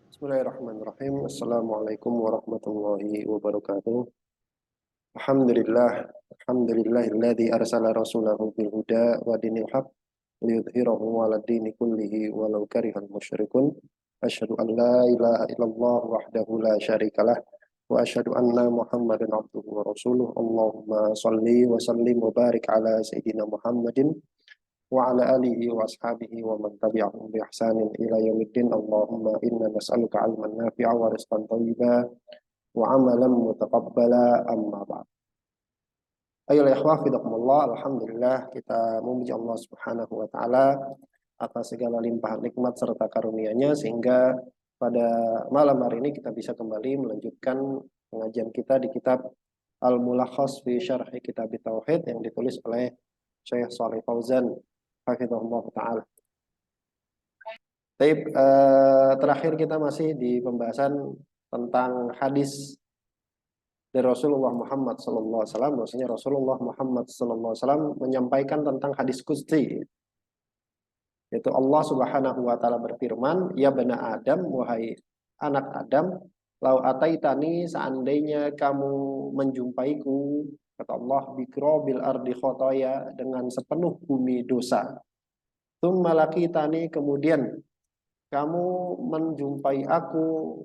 Bismillahirrahmanirrahim. Assalamualaikum warahmatullahi wabarakatuh. Alhamdulillah, alhamdulillahilladzi arsala rasulahu bil huda wa dinil haq liyudhhirahu 'ala dini kullihi walau karihal musyrikun. Asyhadu an la ilaha illallah wahdahu la syarikalah wa asyhadu anna Muhammadan abduhu wa rasuluh. Allahumma shalli wa sallim wa barik ala sayyidina Muhammadin wa ala alihi wa ashabihi wa man tabi'ahum bi ihsanin ila yaumiddin. Allahumma inna nas'aluka 'ilman nafi'a wa rizqan thayyiba wa 'amalan mutaqabbala, amma ba'd. Ayo ikhwah fidakumullah, alhamdulillah kita memuji Allah Subhanahu wa taala atas segala limpahan nikmat serta karunia-Nya sehingga pada malam hari ini kita bisa kembali melanjutkan pengajian kita di kitab Al-Mulakhas fi Syarhi Kitab Tauhid yang ditulis oleh Syekh Shalih Fauzan hafizahullah taala. Terakhir kita masih di pembahasan tentang hadis dari Rasulullah Muhammad SAW. Maksudnya Rasulullah Muhammad SAW menyampaikan tentang hadis qudsi, yaitu Allah Subhanahu wa taala berfirman, "Ya bani Adam, wahai anak Adam, lau ataitani, seandainya kamu menjumpaiku," kata Allah, "biqrabil ardi khotoya, dengan sepenuh bumi dosa. Tsumma laqitani, kemudian kamu menjumpai aku,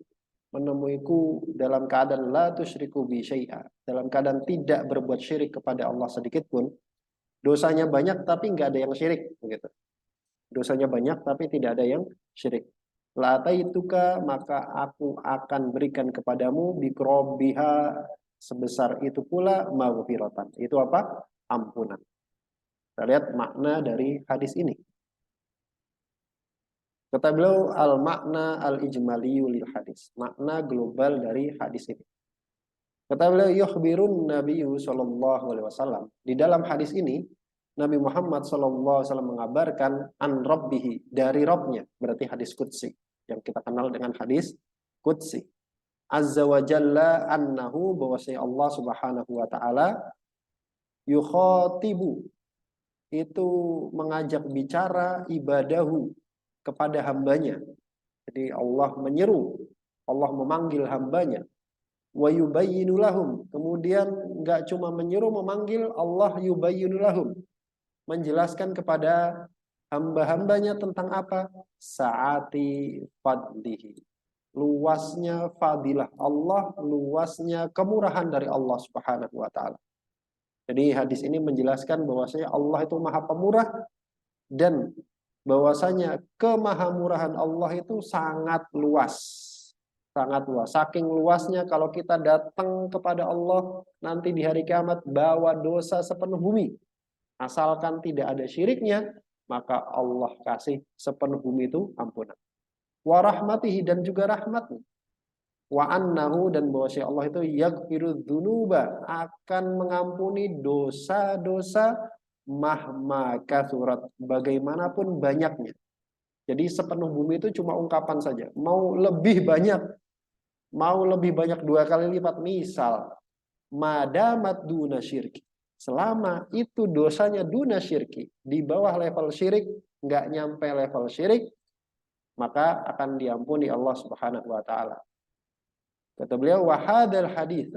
menemuiku dalam keadaan la tusyriku bi syai'a, dalam keadaan tidak berbuat syirik kepada Allah sedikit pun." Dosanya banyak tapi nggak ada yang syirik, begitu. Dosanya banyak tapi tidak ada yang syirik. La taituka, maka aku akan berikan kepadamu biqrabiha, sebesar itu pula maghfiratan. Itu apa? Ampunan. Kita lihat makna dari hadis ini. Kata beliau, al-makna al-ijmaliyu lil hadis. Makna global dari hadis ini. Kata beliau, yukhbirun nabiyyu sallallahu alaihi wasallam. Di dalam hadis ini, Nabi Muhammad sallallahu alaihi wasallam mengabarkan an rabbihi, dari Rabbnya. Berarti hadis qudsi, yang kita kenal dengan hadis qudsi. Azza wa jalla annahu, bahwasanya Allah Subhanahu wa taala yukhatibu, itu mengajak bicara ibadahu, kepada hambanya. Jadi Allah menyeru, Allah memanggil hambanya. Wa yubayyinu lahum, kemudian enggak cuma menyeru, memanggil, Allah yubayyinu lahum, menjelaskan kepada hamba-hambanya tentang apa? Sa'ati fadlihi, luasnya fadilah Allah, luasnya kemurahan dari Allah Subhanahu wa taala. Jadi hadis ini menjelaskan bahwasanya Allah itu Maha Pemurah, dan bahwasanya kemahamurahan Allah itu sangat luas. Sangat luas. Saking luasnya kalau kita datang kepada Allah nanti di hari kiamat bawa dosa sepenuh bumi, asalkan tidak ada syiriknya, maka Allah kasih sepenuh bumi itu ampunan. Wa rahmatihi, dan juga rahmatnya. Wa annahu, dan bahwasanya Allah itu yaghfiru dzunuba, akan mengampuni dosa-dosa mahma kathurat, bagaimanapun banyaknya. Jadi sepenuh bumi itu cuma ungkapan saja. Mau lebih banyak 2 kali lipat, misal madamat duna syirki, selama itu dosanya duna syirki, di bawah level syirik, nggak nyampe level syirik, maka akan diampuni Allah Subhanahu wa taala. Kata beliau, wa hadzal hadits,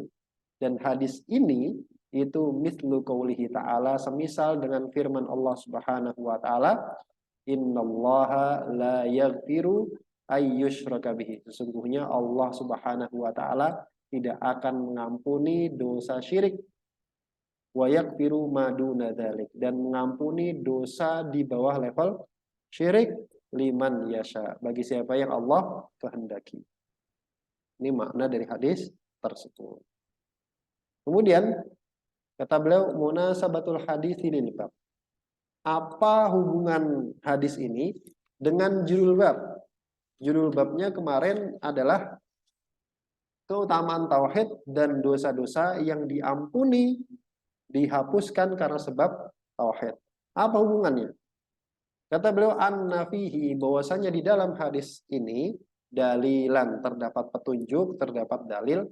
dan hadis ini itu mithlu qaulihi ta'ala, semisal dengan firman Allah Subhanahu wa taala, innallaha la yaghfiru ayyushraka bihi, sesungguhnya Allah Subhanahu wa taala tidak akan mengampuni dosa syirik, wa yaghfiru ma duna dzalik, dan mengampuni dosa di bawah level syirik, liman yasha, bagi siapa yang Allah kehendaki. Ini makna dari hadis tersebut. Kemudian kata beliau, munasabatul hadits lil bab. Apa hubungan hadis ini dengan judul bab? Judul babnya kemarin adalah keutamaan tauhid dan dosa-dosa yang diampuni, dihapuskan karena sebab tauhid. Apa hubungannya? Kata beliau, an-nafihi, bahwasanya di dalam hadis ini dalilan, terdapat petunjuk, terdapat dalil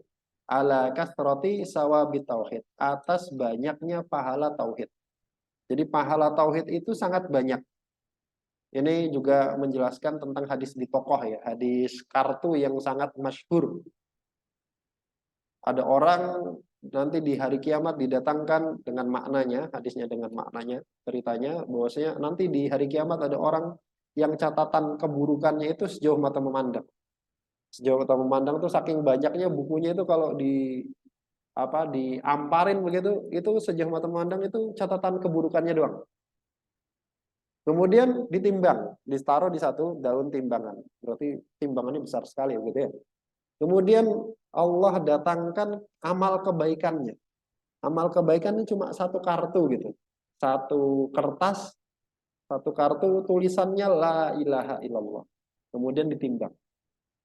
ala kasrati sawabit tauhid, atas banyaknya pahala tauhid. Jadi pahala tauhid itu sangat banyak. Ini juga menjelaskan tentang hadis di tokoh ya, hadis kartu yang sangat masyhur. Ada orang nanti di hari kiamat didatangkan dengan maknanya, hadisnya dengan maknanya, ceritanya bahwasanya nanti di hari kiamat ada orang yang catatan keburukannya itu sejauh mata memandang. Sejauh mata memandang tuh saking banyaknya bukunya itu kalau diamparin begitu, itu sejauh mata memandang itu catatan keburukannya doang. Kemudian ditimbang, ditaruh di satu daun timbangan. Berarti timbangannya besar sekali gitu ya. Kemudian Allah datangkan amal kebaikannya. Amal kebaikannya cuma satu kartu gitu. Satu kertas, satu kartu tulisannya la ilaha illallah. Kemudian ditimbang.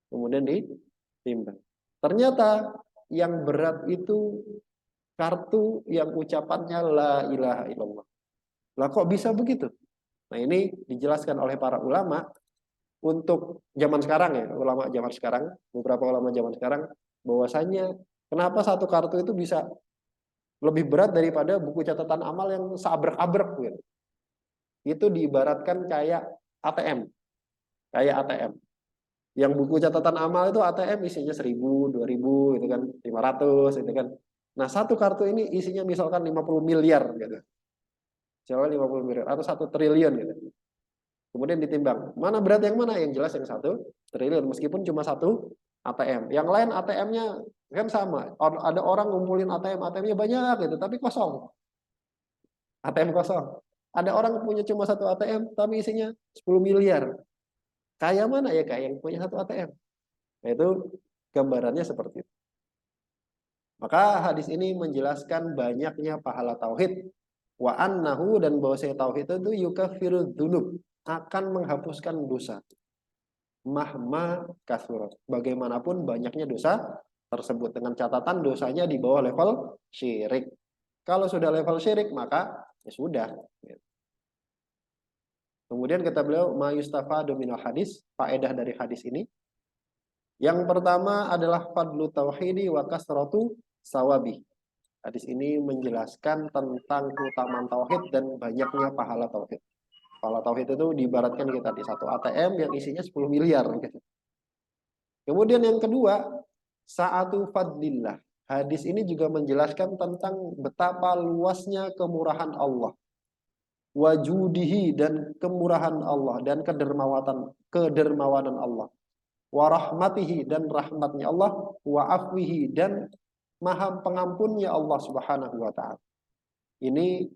Kemudian ditimbang. Ternyata yang berat itu kartu yang ucapannya la ilaha illallah. Lah kok bisa begitu? Nah, ini dijelaskan oleh para ulama untuk zaman sekarang ya, ulama zaman sekarang, beberapa ulama zaman sekarang, bahwasanya kenapa satu kartu itu bisa lebih berat daripada buku catatan amal yang seabrek-abrek gitu. Itu diibaratkan kayak ATM, kayak ATM. Yang buku catatan amal itu ATM isinya 1000, 2000 gitu kan, 500 gitu kan. Nah, satu kartu ini isinya misalkan 50 miliar gitu. Misalkan 50 miliar atau 1 triliun gitu. Kemudian ditimbang, mana berat yang mana? Yang jelas yang 1 triliun, meskipun cuma satu ATM. Yang lain ATM-nya kan sama. Ada orang ngumpulin ATM, ATM-nya banyak gitu, tapi kosong. ATM kosong. Ada orang punya cuma satu ATM, tapi isinya 10 miliar. Kayak mana ya kayak yang punya satu ATM? Nah, itu gambarannya seperti itu. Maka hadis ini menjelaskan banyaknya pahala tauhid. Wa annahu, dan bahwasanya tauhid itu yukaffiru dzunub, akan menghapuskan dosa. Mahma kasurat, bagaimanapun banyaknya dosa tersebut, dengan catatan dosanya di bawah level syirik. Kalau sudah level syirik maka ya sudah. Kemudian kata beliau, ma yustafadu minal hadis, faedah dari hadis ini. Yang pertama adalah fadlu tauhidi wa kasratu sawabi. Hadis ini menjelaskan tentang keutamaan tauhid dan banyaknya pahala tauhid. Pahala tauhid itu diibaratkan kita di satu ATM yang isinya 10 miliar. Kemudian yang kedua, sa'atu fadlillah. Hadis ini juga menjelaskan tentang betapa luasnya kemurahan Allah. Wajudihi, dan kemurahan Allah dan kedermawanan Allah. Wa rahmatihi, dan rahmatnya Allah. Wa afwihi, dan maha pengampunnya Allah Subhanahu wa ta'ala. Ini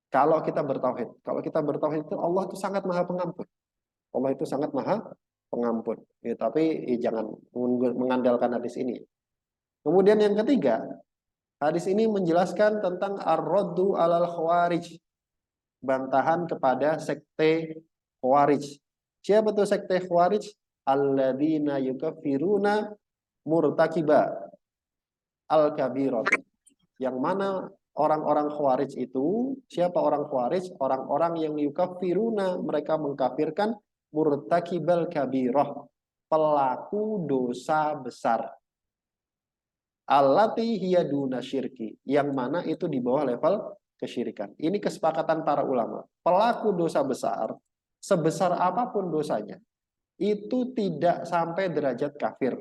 kalau kita bertauhid. Kalau kita bertauhid itu Allah itu sangat maha pengampun. Allah itu sangat maha pengampun. Ya, tapi jangan mengandalkan hadis ini. Kemudian yang ketiga, hadis ini menjelaskan tentang ar-raddu alal khawarij. Bantahan kepada sekte khawarij. Siapa tuh sekte khawarij? Alladzina yukaffiruna murtakiba al-kabirat. Yang mana orang-orang khawarij itu, siapa orang khawarij? Orang-orang yang yukaffiruna, mereka mengkafirkan murtakibal kabirah, pelaku dosa besar. Allati hiya duna syirki, yang mana itu di bawah level kesyirikan. Ini kesepakatan para ulama. Pelaku dosa besar, sebesar apapun dosanya, itu tidak sampai derajat kafir.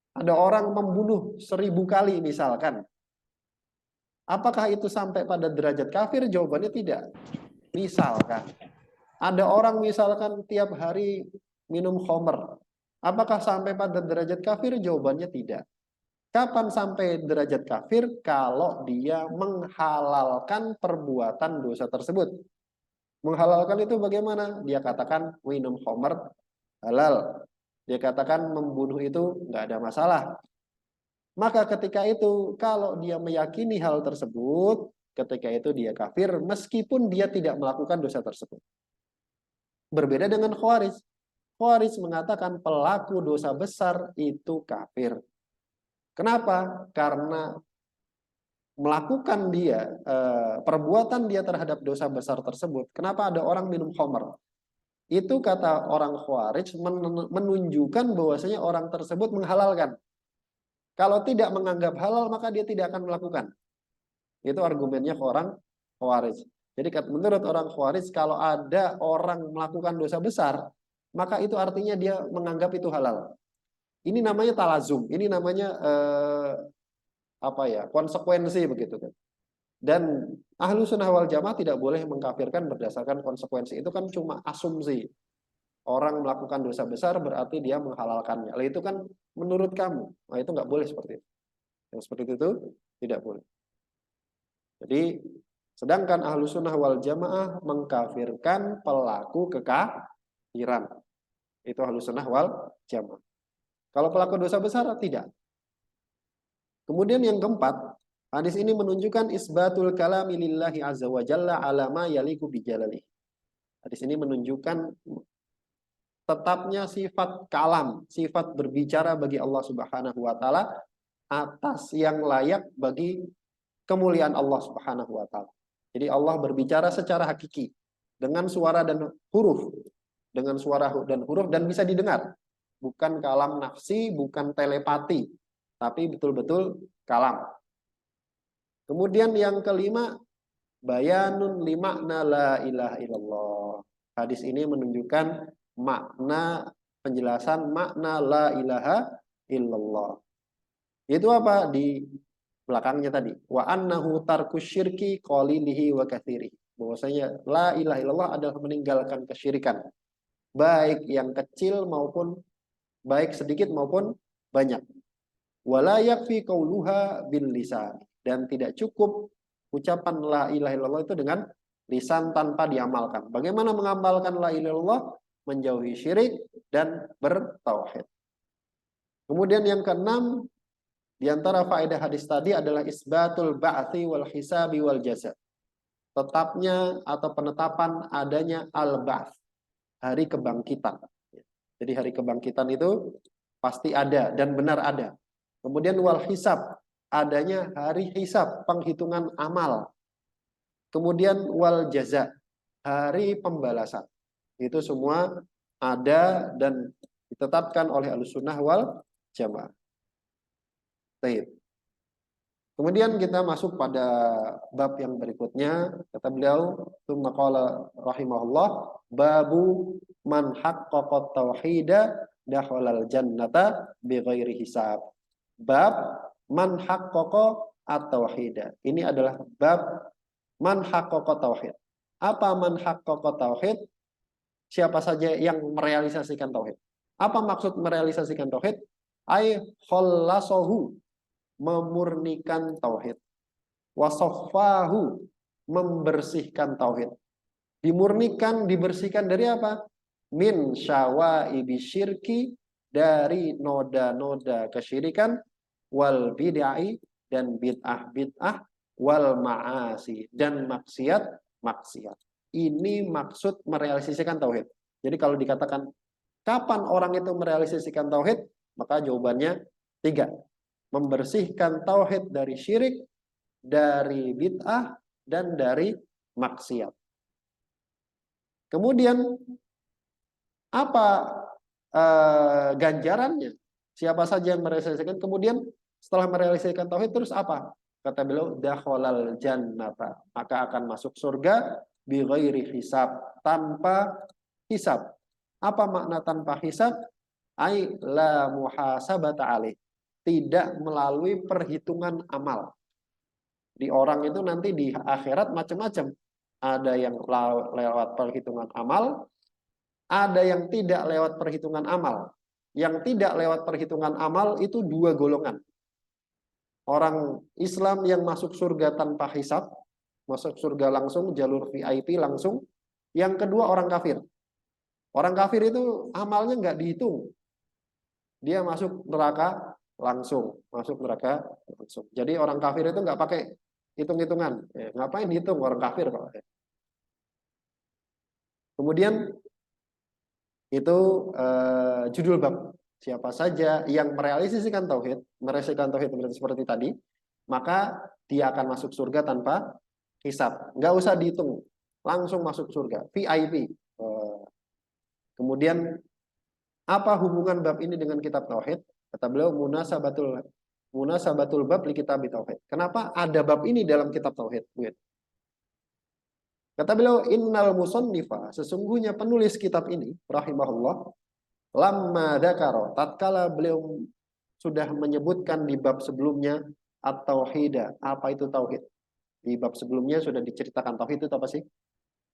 Ada orang membunuh 1000 kali misalkan. Apakah itu sampai pada derajat kafir? Jawabannya tidak. Misalkan ada orang misalkan tiap hari minum khamr. Apakah sampai pada derajat kafir? Jawabannya tidak. Kapan sampai derajat kafir? Kalau dia menghalalkan perbuatan dosa tersebut. Menghalalkan itu bagaimana? Dia katakan minum khamr halal. Dia katakan membunuh itu nggak ada masalah. Maka ketika itu, kalau dia meyakini hal tersebut, ketika itu dia kafir, meskipun dia tidak melakukan dosa tersebut. Berbeda dengan Khawarij. Khawarij mengatakan pelaku dosa besar itu kafir. Kenapa? Karena melakukan dia, perbuatan dia terhadap dosa besar tersebut. Kenapa ada orang minum khamr? Itu kata orang Khawarij menunjukkan bahwasanya orang tersebut menghalalkan. Kalau tidak menganggap halal, maka dia tidak akan melakukan. Itu argumennya orang Khawarij. Jadi menurut orang Khawarij, kalau ada orang melakukan dosa besar, maka itu artinya dia menganggap itu halal. Ini namanya talazum, ini namanya konsekuensi begitu kan. Dan ahlu sunnah wal jamaah tidak boleh mengkafirkan berdasarkan konsekuensi. Itu kan cuma asumsi. Orang melakukan dosa besar berarti dia menghalalkannya. Lalu itu kan menurut kamu. Nah itu nggak boleh seperti itu. Yang seperti itu tidak boleh. Jadi sedangkan ahlu sunnah wal jamaah mengkafirkan pelaku kekafiran. Itu ahlu sunnah wal jamaah. Kalau pelaku dosa besar tidak. Kemudian yang keempat, hadis ini menunjukkan isbatul kalami lillahi azza wa jalla ala ma yaliku bijalalihi. Hadis ini menunjukkan tetapnya sifat kalam, sifat berbicara bagi Allah Subhanahu wa taala atas yang layak bagi kemuliaan Allah Subhanahu wa taala. Jadi Allah berbicara secara hakiki dengan suara dan huruf, dan bisa didengar. Bukan kalam nafsi, bukan telepati, tapi betul-betul kalam. Kemudian yang kelima, bayanun limakna la ilaha illallah. Hadis ini menunjukkan makna penjelasan makna la ilaha illallah. Itu apa? Di belakangnya tadi. Wa annahu tarkus syirki qalilihi wa katsiri. Bahwasanya la ilaha illallah adalah meninggalkan kesyirikan. Baik yang kecil maupun baik sedikit maupun banyak. Wala yakfi qauluha bil lisan. Dan tidak cukup ucapan la ilaha illallah itu dengan lisan tanpa diamalkan. Bagaimana mengamalkan la ilaha illallah? Menjauhi syirik dan bertauhid. Kemudian yang keenam, di antara faedah hadis tadi adalah isbatul ba'thi wal hisabi wal jaza. Tetapnya atau penetapan adanya al-ba'ts, hari kebangkitan. Jadi hari kebangkitan itu pasti ada dan benar ada. Kemudian wal hisab, adanya hari hisab, penghitungan amal. Kemudian wal jaza, hari pembalasan. Itu semua ada dan ditetapkan oleh Ahlussunnah wal Jamaah. Baik. Kemudian kita masuk pada bab yang berikutnya. Kata beliau, tsumma qala rahimahullah, babu man haqqaqa tauhida dakhalal jannata bighairi hisab. Bab man haqqaqa at-tauhida. Ini adalah bab man haqqaqa tauhid. Apa man haqqaqa tauhid? Siapa saja yang merealisasikan tauhid. Apa maksud merealisasikan tauhid? Ai khallasahu, memurnikan tauhid. Wasaffahu, membersihkan tauhid. Dimurnikan, dibersihkan dari apa? Min syawaibi syirki, dari noda-noda kesyirikan, wal bid'ah, dan bid'ah wal ma'asi, dan maksiat. Ini maksud merealisasikan tauhid. Jadi kalau dikatakan kapan orang itu merealisasikan tauhid, maka jawabannya 3. Membersihkan tauhid dari syirik, dari bid'ah, dan dari maksiat. Kemudian apa ganjarannya? Siapa saja yang merealisasikan? Kemudian setelah merealisasikan tauhid terus apa? Kata beliau, dakhalal jannata, maka akan masuk surga bighairi hisab, tanpa hisab. Apa makna tanpa hisab? Ai la muhasabata alaih, tidak melalui perhitungan amal. Di orang itu nanti di akhirat macam-macam. Ada yang lewat perhitungan amal, ada yang tidak lewat perhitungan amal. Yang tidak lewat perhitungan amal itu 2 golongan. Orang Islam yang masuk surga tanpa hisab, masuk surga langsung, jalur VIP langsung. Yang kedua orang kafir. Orang kafir itu amalnya nggak dihitung. Dia masuk neraka langsung, Jadi orang kafir itu nggak pakai hitung-hitungan. Ngapain dihitung orang kafir kalau? Kemudian itu judul bab. Siapa saja yang merealisasikan tauhid seperti tadi, maka dia akan masuk surga tanpa hisab. Nggak usah dihitung, langsung masuk surga, VIP. Kemudian apa hubungan bab ini dengan kitab tauhid? Kata beliau, munasabatul bab li kitab tauhid. Kenapa ada bab ini dalam kitab tauhid? Kata beliau, innal musannifa, sesungguhnya penulis kitab ini, rahimahullah, lamma dzakara, tatkala beliau sudah menyebutkan di bab sebelumnya at-tauhid. Apa itu tauhid? Di bab sebelumnya sudah diceritakan tauhid itu apa sih?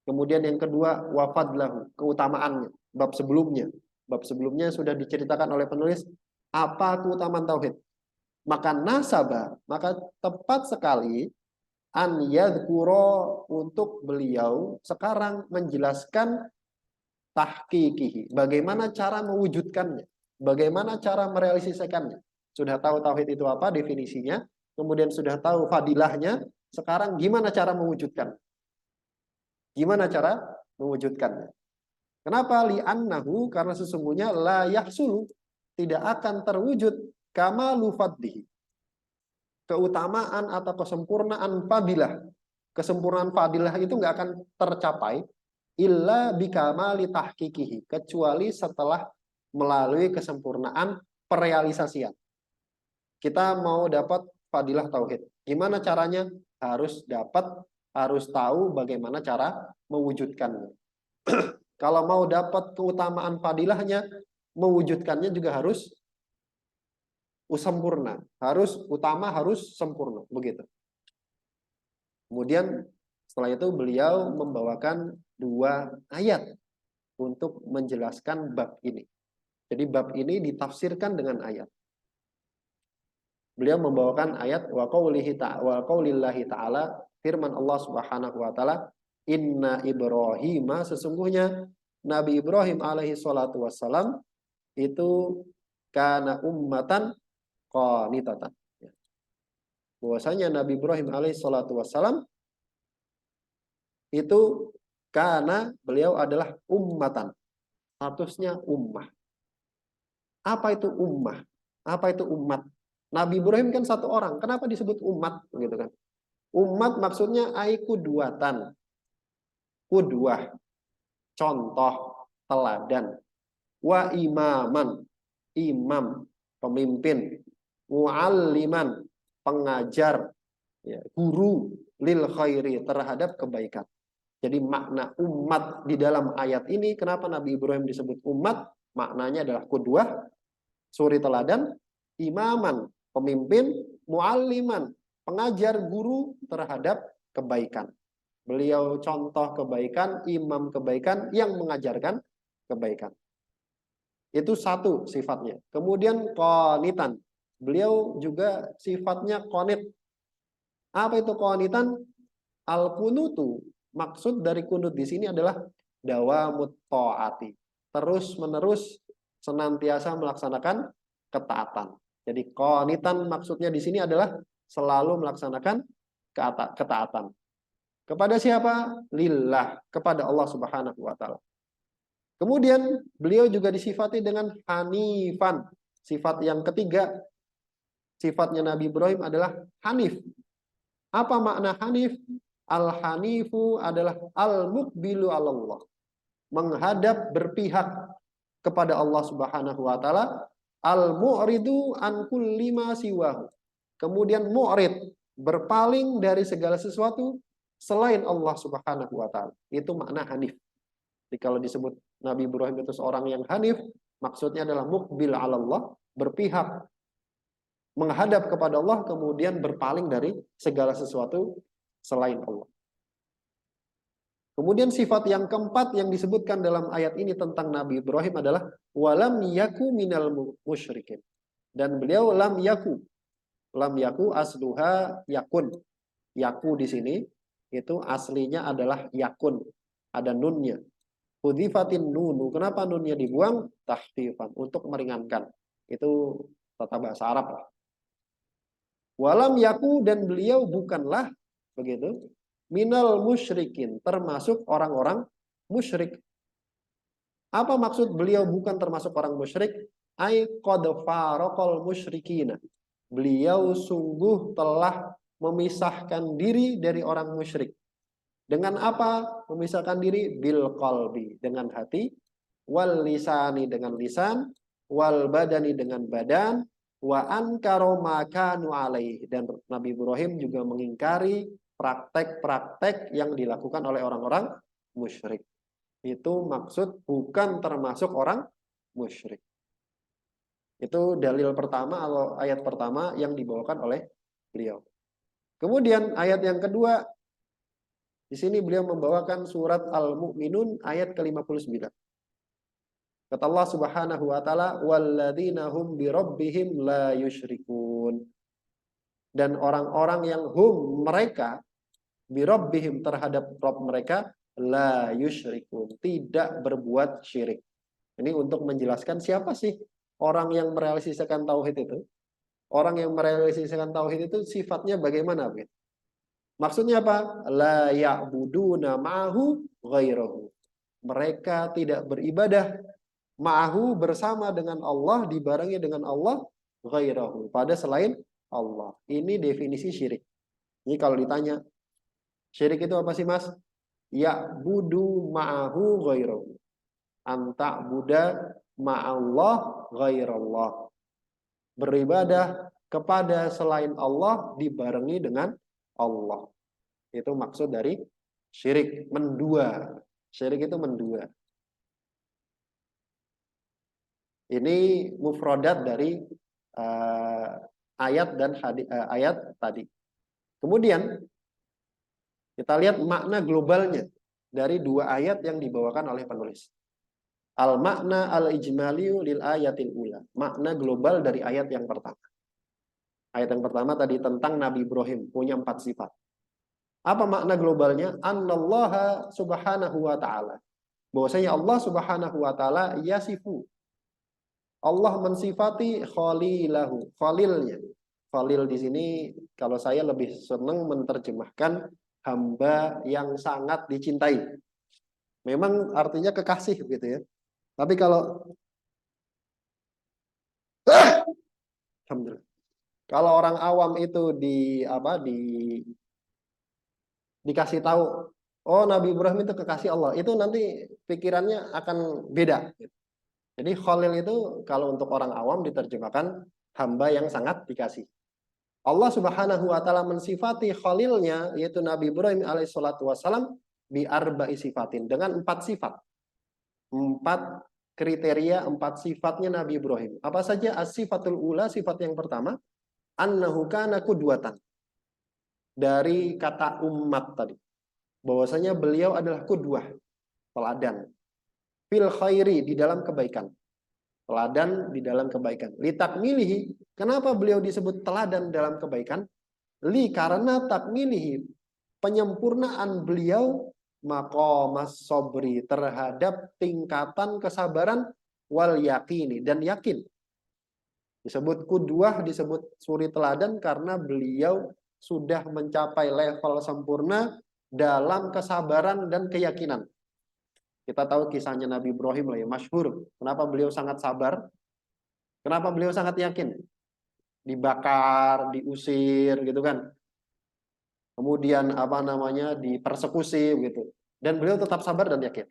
Kemudian yang kedua, wafadlahu, keutamaannya. Bab sebelumnya sudah diceritakan oleh penulis apa keutamaan tauhid. Maka nasabah, maka tepat sekali an yadhkuro untuk beliau sekarang menjelaskan tahqiqihi, bagaimana cara mewujudkannya, bagaimana cara merealisasikannya. Sudah tahu tauhid itu apa definisinya, kemudian sudah tahu fadilahnya, sekarang gimana cara mewujudkan? Gimana cara mewujudkannya? Kenapa? Li'annahu, karena sesungguhnya la yahsulu, tidak akan terwujud kamalu fadlihi, keutamaan atau kesempurnaan fadilah. Kesempurnaan fadilah itu nggak akan tercapai illa bikamali tahqiqihi, kecuali setelah melalui kesempurnaan perealisasian. Kita mau dapat fadilah tauhid. Gimana caranya? Harus tahu bagaimana cara mewujudkannya. Kalau mau dapat keutamaan fadilahnya, mewujudkannya juga harus sempurna, harus sempurna, begitu. Kemudian setelah itu beliau membawakan 2 ayat untuk menjelaskan bab ini. Jadi bab ini ditafsirkan dengan ayat. Beliau membawakan ayat wa qaulillahi ta'ala, firman Allah Subhanahu wa taala, inna Ibrahim, sesungguhnya Nabi Ibrahim alaihi salatu wassalam itu kana ummatan qanitatan. Bahwasanya Nabi Ibrahim alaihi salatu wassalam itu karena beliau adalah ummatan, statusnya ummah. Apa itu ummah? Apa itu umat? Nabi Ibrahim kan satu orang, kenapa disebut umat gitu kan? Umat maksudnya ai kuduatan, kuduah, contoh, teladan, wa imaman, imam, pemimpin, mualliman, pengajar, ya, guru, lil khairi, terhadap kebaikan. Jadi makna umat di dalam ayat ini, kenapa Nabi Ibrahim disebut umat? Maknanya adalah kuduah, suri teladan, imaman, pemimpin, mualliman, pengajar, guru terhadap kebaikan. Beliau contoh kebaikan, imam kebaikan yang mengajarkan kebaikan. Itu satu sifatnya. Kemudian qanitan. Beliau juga sifatnya qanit. Apa itu qanitan? Al-kunutu, maksud dari kunut di sini adalah dawamut ta'ati. Terus-menerus senantiasa melaksanakan ketaatan. Jadi qanitan maksudnya di sini adalah selalu melaksanakan ketaatan. Kepada siapa? Lillah, kepada Allah Subhanahu wa taala. Kemudian beliau juga disifati dengan hanifan. Sifat yang ketiga, sifatnya Nabi Ibrahim adalah hanif. Apa makna hanif? Al-hanifu adalah al-muqbilu 'ala Allah. Menghadap, berpihak kepada Allah Subhanahu wa taala. Al-mu'ridu an kulli ma siwahu. Kemudian mu'rid, berpaling dari segala sesuatu selain Allah Subhanahu wa taala. Itu makna hanif. Jadi kalau disebut Nabi Ibrahim itu seorang yang hanif, maksudnya adalah muqbil 'ala Allah, berpihak menghadap kepada Allah, kemudian berpaling dari segala sesuatu selain Allah. Kemudian sifat yang keempat yang disebutkan dalam ayat ini tentang Nabi Ibrahim adalah walam yaku minal musyrikin. Dan beliau lam yaku. Lam yaku asluha yakun. Yaku di sini itu aslinya adalah yakun. Ada nunnya. Hudhifatin nunu. Kenapa nunnya dibuang? Tahfifan, untuk meringankan. Itu tata bahasa Arab lah. Walam yaku, dan beliau bukanlah begitu minal musyrikin, termasuk orang-orang musyrik. Apa maksud beliau bukan termasuk orang musyrik? Ai qad faraqal musyrikina. Beliau sungguh telah memisahkan diri dari orang musyrik. Dengan apa memisahkan diri? Bil qalbi, dengan hati, wal lisani, dengan lisan, wal badani, dengan badan, wa ankara ma kanu alaihi, dan Nabi Ibrahim juga mengingkari praktek-praktek yang dilakukan oleh orang-orang musyrik. Itu maksud bukan termasuk orang musyrik. Itu dalil pertama atau ayat pertama yang dibawakan oleh beliau. Kemudian ayat yang kedua, di sini beliau membawakan surat Al-Mu'minun ayat ke-59. Kata Allah Subhanahu wa taala, "Walladzina hum birabbihim la yusyrikun." Dan orang-orang yang mereka birabbihim terhadap Rabb mereka la yusyrikun, tidak berbuat syirik. Ini untuk menjelaskan siapa sih orang yang merealisasikan tauhid itu. Orang yang merealisasikan tauhid itu sifatnya bagaimana? Maksudnya apa? La ya'buduna ma'hu ghairahu. Mereka tidak beribadah ma'hu bersama dengan Allah, dibarengi dengan Allah, ghairahu, pada selain Allah. Ini definisi syirik. Ini kalau ditanya, syirik itu apa sih, Mas? Ya'budu ma'hu ghairahu. Anta buddha ma'allah ghairallah. Beribadah kepada selain Allah dibarengi dengan Allah. Itu maksud dari syirik, mendua. Syirik itu mendua. Ini mufradat dari ayat dan ayat tadi. Kemudian kita lihat makna globalnya dari dua ayat yang dibawakan oleh penulis. Al-makna al-ijmaliyu lil ayatil ula. Makna global dari ayat yang pertama. Ayat yang pertama tadi tentang Nabi Ibrahim, punya 4 sifat. Apa makna globalnya? Annallaha subhanahu wa ta'ala. Bahwasanya Allah subhanahu wa ta'ala yasifu. Allah mensifati khalilahu, khalilnya. Khalil di sini kalau saya lebih senang menerjemahkan hamba yang sangat dicintai. Memang artinya kekasih gitu ya. Tapi kalau alhamdulillah. Kalau orang awam itu dikasih tahu, oh Nabi Ibrahim itu kekasih Allah, itu nanti pikirannya akan beda. Jadi Khalil itu kalau untuk orang awam diterjemahkan hamba yang sangat dikasih. Allah Subhanahu wa taala mensifati Khalilnya yaitu Nabi Ibrahim alaihissalatu wassalam bi arba'i sifatin, dengan 4 sifat. 4 kriteria, 4 sifatnya Nabi Ibrahim. Apa saja? As-sifatul ula, sifat yang pertama, annahu kana qudwatan. Dari kata ummat tadi. Bahwasanya beliau adalah qudwah, teladan. Fil khairi, di dalam kebaikan. Teladan di dalam kebaikan. Litakmilihi, kenapa beliau disebut teladan dalam kebaikan? Karena takmilihi, penyempurnaan beliau maqamas sobri, terhadap tingkatan kesabaran, wal yakini, dan yakin. Disebut kudwah, disebut suri teladan karena beliau sudah mencapai level sempurna dalam kesabaran dan keyakinan. Kita tahu kisahnya Nabi Ibrahim lah ya, masyhur. Kenapa beliau sangat sabar? Kenapa beliau sangat yakin? Dibakar, diusir gitu kan. Kemudian dipersekusi gitu. Dan beliau tetap sabar dan yakin.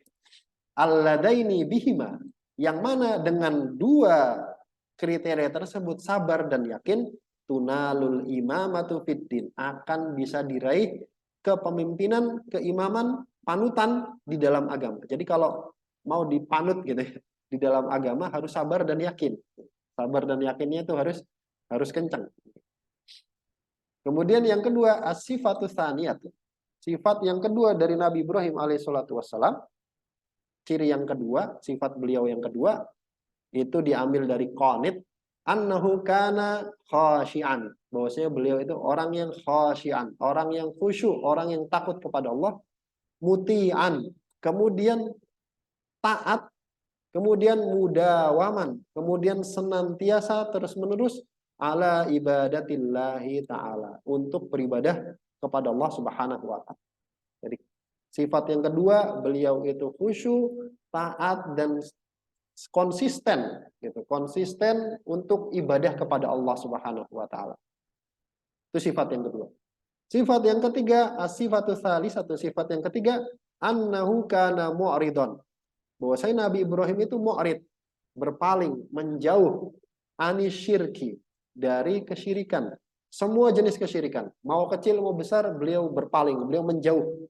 Alladaini bihima, yang mana dengan 2 kriteria tersebut, sabar dan yakin, tunalul imamatu fiddin, akan bisa diraih kepemimpinan, keimaman, panutan di dalam agama. Jadi kalau mau dipanut gitu ya, di dalam agama harus sabar dan yakin. Sabar dan yakinnya itu harus kencang. Kemudian yang kedua, as-sifatus tsaniyah. Sifat yang kedua dari Nabi Ibrahim alaihissalatu wassalam, ciri yang kedua, sifat beliau yang kedua, itu diambil dari qanit, annahu kana khasyian. Bahwasanya beliau itu orang yang khasyian, orang yang khusyuk, orang yang takut kepada Allah, muti'an, kemudian taat, kemudian mudawaman, kemudian senantiasa terus-menerus ala ibadatillahi ta'ala, untuk beribadah kepada Allah Subhanahu wa taala. Jadi sifat yang kedua, beliau itu khusyuk, taat, dan konsisten gitu. Konsisten untuk ibadah kepada Allah Subhanahu wa taala. Itu sifat yang kedua. Sifat yang ketiga, as-sifatus tsalisatu, sifat yang ketiga, annahu kana mu'ridon. Bahwasanya Nabi Ibrahim itu mu'rid, berpaling, menjauh, anisyirki, dari kesyirikan, semua jenis kesyirikan, mau kecil mau besar, beliau berpaling, beliau menjauh.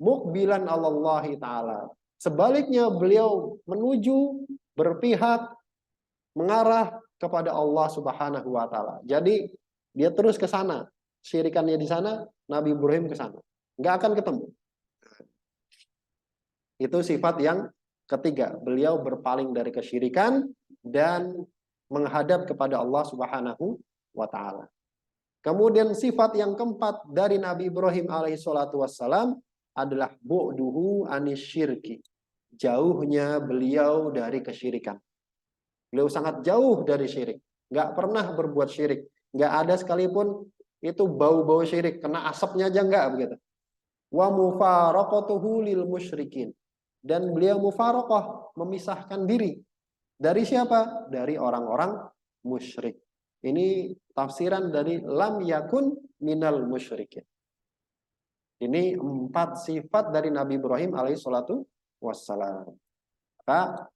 Mukbilan Allahi taala. Sebaliknya beliau menuju, berpihak, mengarah kepada Allah Subhanahu wa taala. Jadi dia terus ke sana. Syirikannya di sana, Nabi Ibrahim ke sana. Nggak akan ketemu. Itu sifat yang ketiga. Beliau berpaling dari kesyirikan dan menghadap kepada Allah Subhanahu wa taala. Kemudian sifat yang keempat dari Nabi Ibrahim alaihissalatu wassalam adalah bu'duhu anisyirki. Jauhnya beliau dari kesyirikan. Beliau sangat jauh dari syirik. Nggak pernah berbuat syirik. Nggak ada sekalipun itu bau-bau syirik. Kena asapnya aja nggak begitu. Wa mufaraqatuhu lil musyrikin. Dan beliau mufaraqah, memisahkan diri. Dari siapa? Dari orang-orang musyrik. Ini tafsiran dari lam yakun minal musyrikin. Ini 4 sifat dari Nabi Ibrahim alaihissalatu wassalam. Maka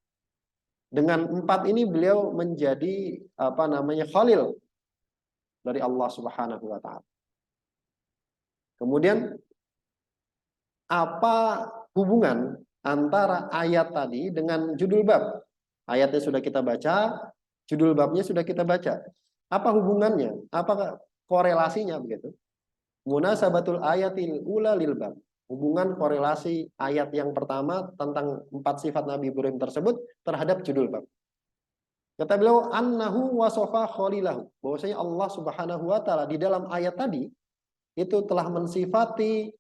dengan 4 ini beliau menjadi khalil dari Allah Subhanahu wa taala. Kemudian apa hubungan antara ayat tadi dengan judul bab? Ayatnya sudah kita baca, judul babnya sudah kita baca. Apa hubungannya? Apa korelasinya begitu? Munasabatul ayatil ula lil bab. Hubungan korelasi ayat yang pertama tentang 4 sifat Nabi Ibrahim tersebut terhadap judul bab. Kata beliau, annahu wasofa khalilahu. Bahwasanya Allah Subhanahu wa taala di dalam ayat tadi itu telah mensifati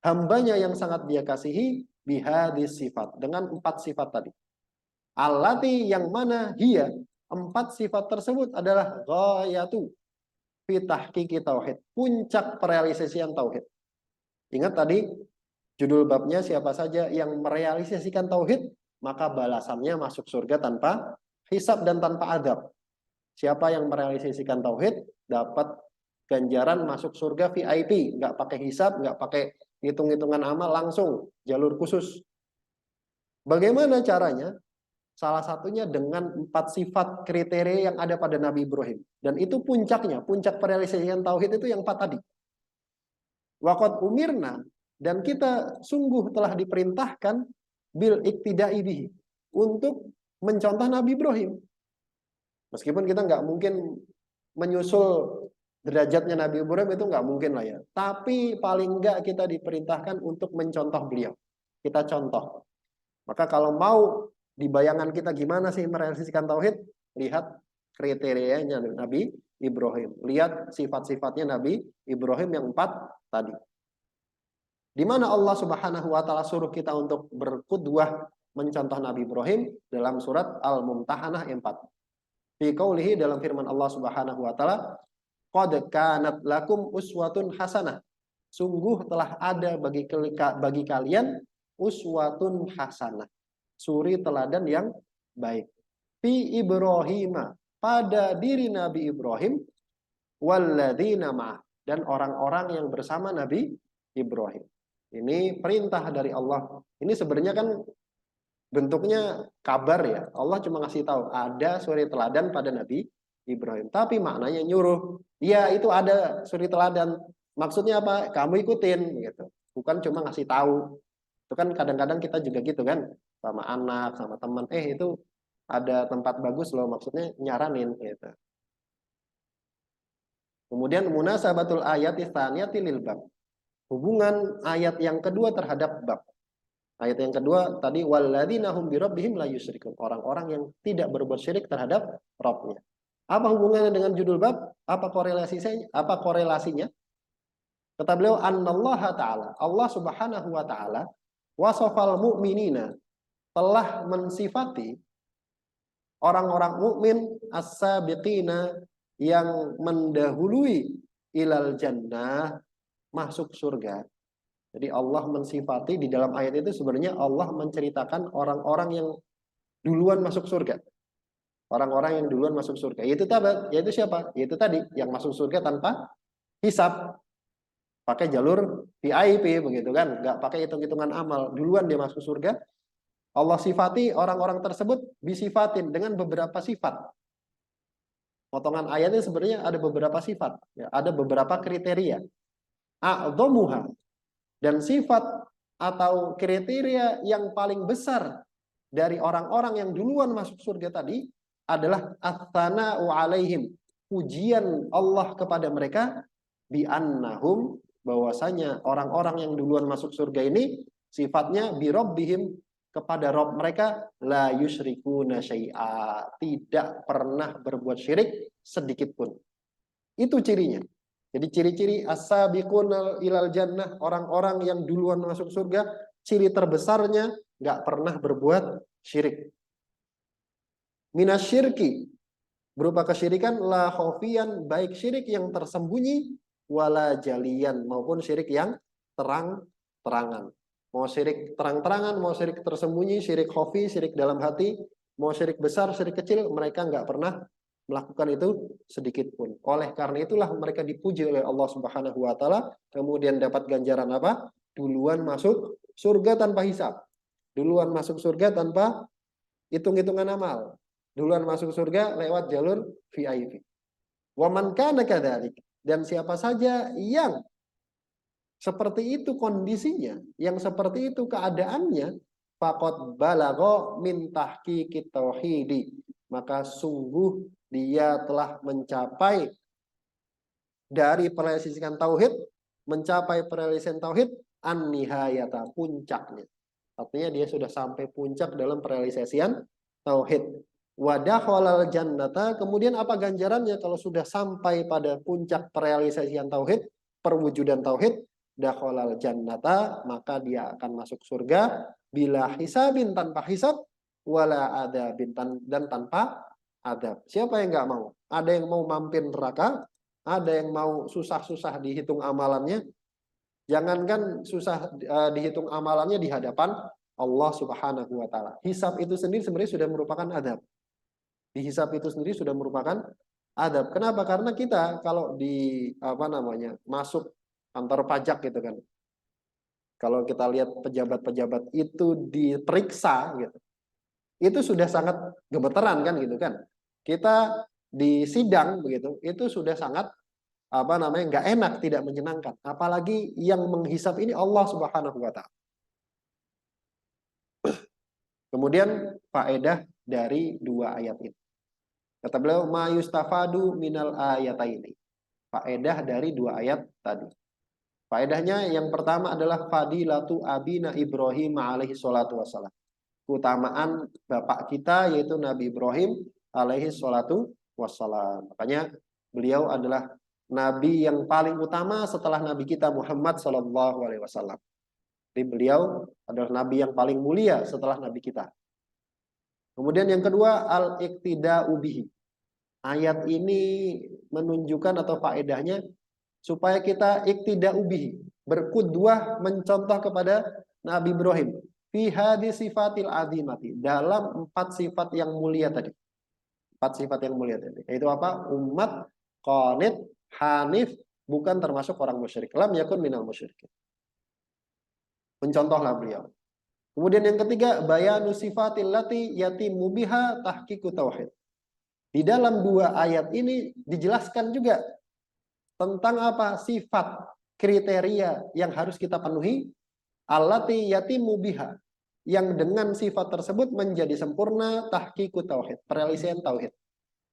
hambanya yang sangat dia kasihi bihadis sifat, dengan 4 sifat tadi. Allati yang mana hiya, 4 sifat tersebut adalah ghayatu fi tahqiqi tauhid, puncak perealisasian tauhid. Ingat tadi judul babnya, siapa saja yang merealisasikan tauhid maka balasannya masuk surga tanpa hisab dan tanpa adab. Siapa yang merealisasikan tauhid dapat ganjaran masuk surga VIP, nggak pakai hisab, nggak pakai hitung-hitungan amal, langsung jalur khusus. Bagaimana caranya? Salah satunya dengan 4 sifat kriteria yang ada pada Nabi Ibrahim. Dan itu puncaknya, puncak perealisasian tauhid itu yang 4 tadi. Waqad umirna, dan kita sungguh telah diperintahkan bil iktida'i bihi, untuk mencontoh Nabi Ibrahim. Meskipun kita nggak mungkin menyusul derajatnya Nabi Ibrahim, itu nggak mungkin lah ya. Tapi paling nggak kita diperintahkan untuk mencontoh beliau. Kita contoh. Maka kalau mau di bayangan kita gimana sih merealisasikan tauhid, lihat kriterianya Nabi Ibrahim. Lihat sifat-sifatnya Nabi Ibrahim yang 4 tadi. Di mana Allah Subhanahu wa taala suruh kita untuk berqudwah mencontoh Nabi Ibrahim dalam surat Al-Mumtahanah 4. Fi qaulihi, dalam firman Allah Subhanahu wa taala, qad kanat lakum uswatun hasanah. Sungguh telah ada bagi kalian uswatun hasanah, suri teladan yang baik. Fi Ibrahima, pada diri Nabi Ibrahim, walladzina ma'ah, dan orang-orang yang bersama Nabi Ibrahim. Ini perintah dari Allah. Ini sebenarnya kan bentuknya kabar ya. Allah cuma ngasih tahu ada suri teladan pada Nabi Ibrahim. Tapi maknanya nyuruh. Iya, itu ada suri teladan. Maksudnya apa? Kamu ikutin gitu. Bukan cuma ngasih tahu. Itu kan kadang-kadang kita juga gitu kan, sama anak, sama teman. Itu ada tempat bagus loh, maksudnya nyaranin gitu. Kemudian munasabatul ayati tsaniyati lil bab. Hubungan ayat yang kedua terhadap bab. Ayat yang kedua tadi, walladzina hum birabbihim la yusyrikun. Orang-orang yang tidak berbuat syirik terhadap Rabb-nya. Apa hubungannya dengan judul bab? Apa korelasinya? Kata beliau, annallaha ta'ala, Allah Subhanahu wa taala, wasofal mu'minina, telah mensifati orang-orang mukmin as-sabiqina, yang mendahului ilal jannah, masuk surga. Jadi Allah mensifati di dalam ayat itu, sebenarnya Allah menceritakan orang-orang yang duluan masuk surga. Orang-orang yang duluan masuk surga. Yaitu siapa? Yaitu tadi yang masuk surga tanpa hisab. Pakai jalur VIP begitu kan, nggak pakai hitung-hitungan amal. Duluan dia masuk surga. Allah sifati orang-orang tersebut bisifatin, dengan beberapa sifat. Potongan ayatnya sebenarnya ada beberapa sifat, ya, ada beberapa kriteria. A'dhamuha, dan sifat atau kriteria yang paling besar dari orang-orang yang duluan masuk surga tadi adalah ats-tsana'u 'alaihim, pujian Allah kepada mereka, bi annahum, bahwasanya orang-orang yang duluan masuk surga ini sifatnya bi rabbihim, kepada Rob mereka, la yusyrikuna syai'a, tidak pernah berbuat syirik sedikit pun. Itu cirinya. Jadi ciri-ciri as-sabiquna ilal jannah, orang-orang yang duluan masuk surga, ciri terbesarnya nggak pernah berbuat syirik. Minasyirki, berupa kesyirikan, la khofian, baik syirik yang tersembunyi, wala jalian, maupun syirik yang terang-terangan. Mau syirik terang-terangan, mau syirik tersembunyi, syirik khofi, syirik dalam hati, mau syirik besar, syirik kecil, mereka nggak pernah melakukan itu sedikit pun. Oleh karena itulah mereka dipuji oleh Allah Subhanahu wa taala, kemudian dapat ganjaran apa? Duluan masuk surga tanpa hisab. Duluan masuk surga tanpa hitung-hitungan amal. Duluan masuk surga lewat jalur VIP. Wa man kana kadzalik, dan siapa saja yang seperti itu kondisinya, yang seperti itu keadaannya, faqad balagha min tahqiqit tauhidi, maka sungguh dia telah mencapai dari perealisasikan tauhid, mencapai perealisasian tauhid an-nihayata, puncaknya. Artinya dia sudah sampai puncak dalam perealisasian tauhid. Wa dakhalal jannata, kemudian apa ganjarannya kalau sudah sampai pada puncak perealisasian tauhid, perwujudan tauhid? Dakhalal jannata, maka dia akan masuk surga bila hisabin, tanpa hisab, wala adabin, dan tanpa adab. Siapa yang nggak mau? Ada yang mau mampir neraka, ada yang mau susah-susah dihitung amalannya. Jangankan susah dihitung amalannya di hadapan Allah Subhanahu wa taala. Hisab itu sendiri sebenarnya sudah merupakan adab. Dihisab itu sendiri sudah merupakan adab. Kenapa? Karena kita kalau di masuk kantor pajak gitu kan. Kalau kita lihat pejabat-pejabat itu diperiksa gitu. Itu sudah sangat gemeteran kan gitu kan. Kita di sidang begitu, itu sudah sangat nggak enak, tidak menyenangkan. Apalagi yang menghisab ini Allah Subhanahu wa taala. Kemudian faedah dari dua ayat ini. Kata beliau, ma yustafadu minal ayataini. Faedah dari dua ayat tadi. Faedahnya yang pertama adalah fadilatu abina Ibrahim alaihi salatu wassalam. Keutamaan bapak kita yaitu Nabi Ibrahim alaihi salatu wassalam. Makanya beliau adalah nabi yang paling utama setelah nabi kita Muhammad sallallahu alaihi wasallam. Jadi beliau adalah nabi yang paling mulia setelah nabi kita. Kemudian yang kedua, al-iqtida'u bihi. Ayat ini menunjukkan atau faedahnya supaya kita iqtida'u bihi, berqudwah, mencontoh kepada Nabi Ibrahim fi hadis sifatil azimati, dalam 4 sifat yang mulia tadi. 4 sifat yang mulia tadi. Yaitu apa? Umat, qanit, hanif, bukan termasuk orang musyrik. Lam yakun minal musyrikin. Mencontohlah beliau. Kemudian yang ketiga, bayanu sifatil lati yatimu biha tahqiqu tauhid. Di dalam 2 ayat ini dijelaskan juga tentang apa? Sifat, kriteria yang harus kita penuhi, allati yatimu biha, yang dengan sifat tersebut menjadi sempurna tahqiqu tauhid, perealisasian tauhid.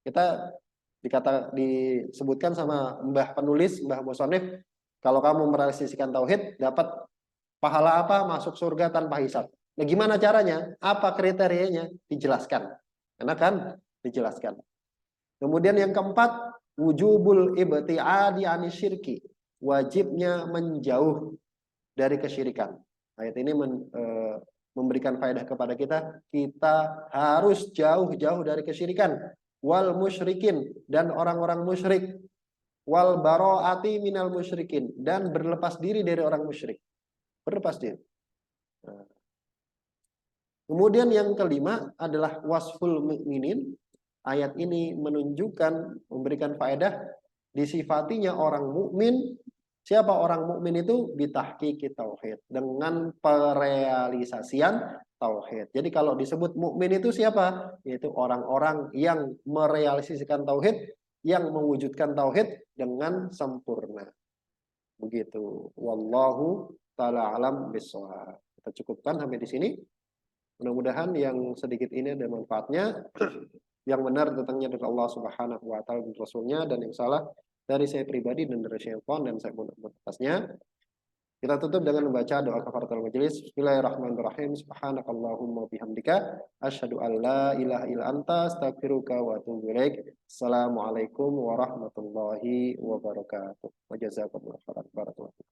Kita disebutkan sama Mbah penulis, Mbah Musonif, kalau kamu merealisasikan tauhid, dapat pahala apa? Masuk surga tanpa hisab. Nah, gimana caranya? Apa kriterianya? Dijelaskan. Karena kan dijelaskan. Kemudian yang keempat, wujubul ibtiadi anisyirki, wajibnya menjauh dari kesyirikan. Ayat ini memberikan faedah kepada kita, kita harus jauh-jauh dari kesyirikan. Wal musyrikin, dan orang-orang musyrik. Wal baro'ati minal musyrikin, dan berlepas diri dari orang musyrik. Berlepas diri. Kemudian yang kelima adalah wasful mu'minin. Ayat ini menunjukkan, memberikan faedah disifatinya orang mukmin. Siapa orang mukmin itu? Bitahqiqi tauhid, dengan perealisasian tauhid. Jadi kalau disebut mukmin itu siapa? Yaitu orang-orang yang merealisasikan tauhid yang mewujudkan tauhid dengan sempurna. Begitu. Wallahu taala alam bisawab. Kita cukupkan sampai di sini. Mudah-mudahan yang sedikit ini ada manfaatnya. Yang benar datangnya dari Allah Subhanahu wa taala dan Rasulnya, dan yang salah dari saya pribadi dan dari syaitan, dan saya mohon atasnya. Kita tutup dengan membaca doa kafaratul majelis. Bismillahirrahmanirrahim. Subhanakallahumma bihamdika asyhadu an la ilaha illa anta astaghfiruka wa atubu ilaik. Assalamualaikum warahmatullahi wabarakatuh. Wa jazakumullahu khairan. Barakallahu